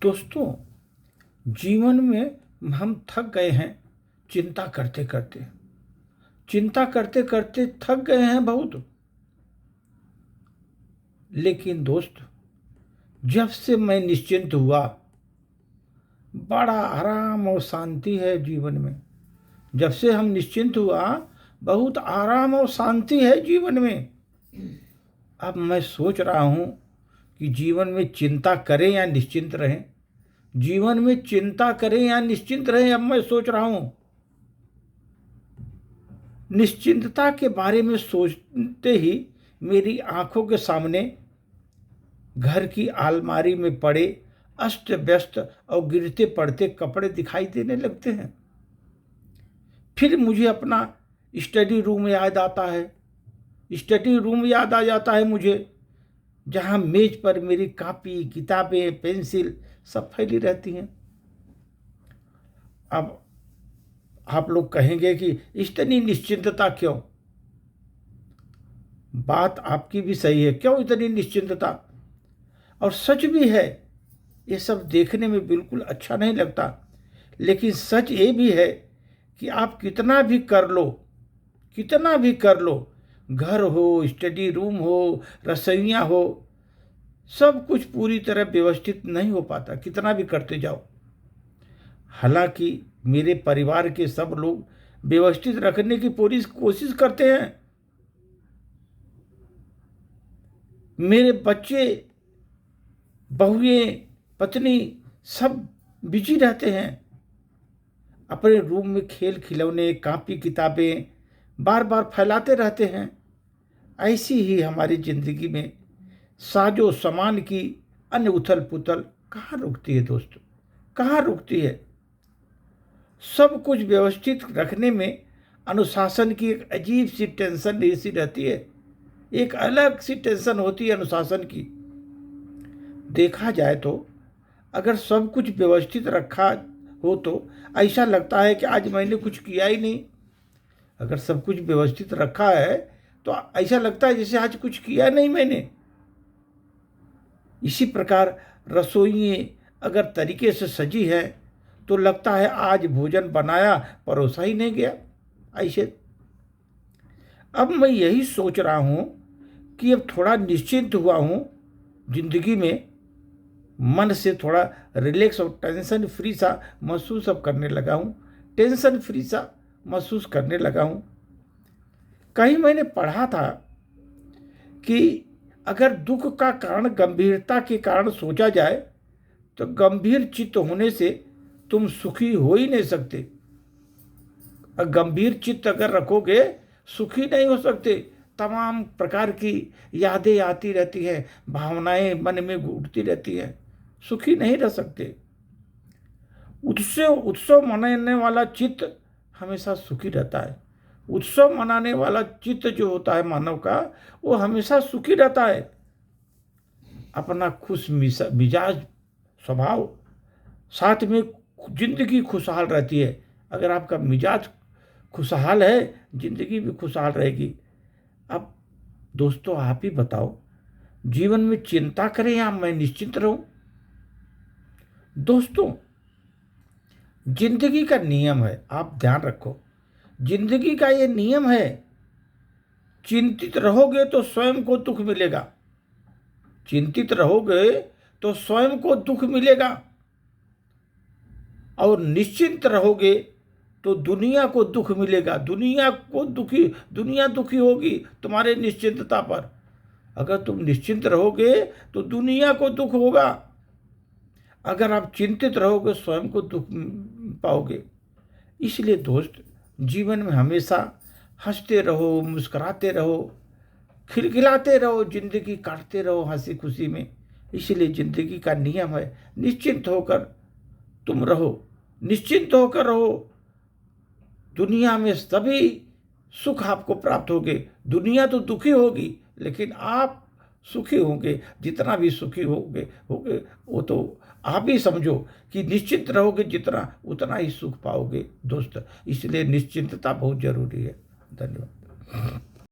दोस्तों, जीवन में हम थक गए हैं चिंता करते करते। चिंता करते करते थक गए हैं बहुत। लेकिन दोस्त, जब से मैं निश्चिंत हुआ, बड़ा आराम और शांति है जीवन में। जब से हम निश्चिंत हुआ, बहुत आराम और शांति है जीवन में। अब मैं सोच रहा हूँ कि जीवन में चिंता करें या निश्चिंत रहें। जीवन में चिंता करें या निश्चिंत रहें, अब मैं सोच रहा हूँ। निश्चिंतता के बारे में सोचते ही मेरी आंखों के सामने घर की अलमारी में पड़े अस्त व्यस्त और गिरते पड़ते कपड़े दिखाई देने लगते हैं। फिर मुझे अपना स्टडी रूम याद आता है। स्टडी रूम याद आ जाता है मुझे, जहाँ मेज पर मेरी कॉपी, किताबें, पेंसिल सब फैली रहती हैं। अब आप लोग कहेंगे कि इतनी निश्चिंतता क्यों? बात आपकी भी सही है, क्यों इतनी निश्चिंतता? और सच भी है, ये सब देखने में बिल्कुल अच्छा नहीं लगता। लेकिन सच ये भी है कि आप कितना भी कर लो, कितना भी कर लो, घर हो, स्टडी रूम हो, रसोइयाँ हो, सब कुछ पूरी तरह व्यवस्थित नहीं हो पाता, कितना भी करते जाओ। हालांकि मेरे परिवार के सब लोग व्यवस्थित रखने की पूरी कोशिश करते हैं। मेरे बच्चे, बहुएं, पत्नी सब बिजी रहते हैं। अपने रूम में खेल खिलौने, कॉपी, किताबें बार बार फैलाते रहते हैं। ऐसी ही हमारी जिंदगी में साजो सामान की अन्य उथल पुथल कहाँ रुकती है दोस्तों, कहाँ रुकती है? सब कुछ व्यवस्थित रखने में अनुशासन की एक अजीब सी टेंशन ऐसी रहती है। एक अलग सी टेंशन होती है अनुशासन की। देखा जाए तो अगर सब कुछ व्यवस्थित रखा हो तो ऐसा लगता है कि आज मैंने कुछ किया ही नहीं। अगर सब कुछ व्यवस्थित रखा है तो ऐसा लगता है जैसे आज कुछ किया नहीं मैंने। इसी प्रकार रसोई अगर तरीके से सजी है तो लगता है आज भोजन बनाया, परोसा ही नहीं गया। ऐसे अब मैं यही सोच रहा हूँ कि अब थोड़ा निश्चिंत हुआ हूँ जिंदगी में, मन से थोड़ा रिलैक्स और टेंशन फ्री सा महसूस अब करने लगा हूँ। टेंशन फ्री सा महसूस करने लगा हूँ। कहीं मैंने पढ़ा था कि अगर दुख का कारण गंभीरता के कारण सोचा जाए तो गंभीर चित्त होने से तुम सुखी हो ही नहीं सकते। गंभीर चित्त अगर रखोगे सुखी नहीं हो सकते। तमाम प्रकार की यादें आती रहती हैं, भावनाएं मन में घूमती रहती हैं, सुखी नहीं रह सकते। उत्सव मनाने वाला चित्त हमेशा सुखी रहता है। उत्सव मनाने वाला चित्त जो होता है मानव का, वो हमेशा सुखी रहता है। अपना खुश मिजाज स्वभाव, साथ में जिंदगी खुशहाल रहती है। अगर आपका मिजाज खुशहाल है, जिंदगी भी खुशहाल रहेगी। अब दोस्तों, आप ही बताओ, जीवन में चिंता करें या मैं निश्चिंत रहूं? दोस्तों, जिंदगी का नियम है, आप ध्यान रखो। जिंदगी का ये नियम है, चिंतित रहोगे तो स्वयं को दुख मिलेगा। चिंतित रहोगे तो स्वयं को दुख मिलेगा, और निश्चिंत रहोगे तो दुनिया को दुख मिलेगा। दुनिया दुखी होगी तुम्हारे निश्चिंतता पर। अगर तुम निश्चिंत रहोगे तो दुनिया को दुख होगा। अगर आप चिंतित रहोगे स्वयं को दुख पाओगे। इसलिए दोस्त, जीवन में हमेशा हंसते रहो, मुस्कुराते रहो, खिलखिलाते रहो, जिंदगी काटते रहो हंसी खुशी में। इसलिए जिंदगी का नियम है, निश्चिंत होकर तुम रहो, निश्चिंत होकर रहो। दुनिया में सभी सुख आपको प्राप्त होंगे। दुनिया तो दुखी होगी, लेकिन आप सुखी होंगे। जितना भी सुखी होंगे वो तो आप ही समझो कि निश्चिंत रहोगे जितना, उतना ही सुख पाओगे दोस्त। इसलिए निश्चिंतता बहुत जरूरी है। धन्यवाद।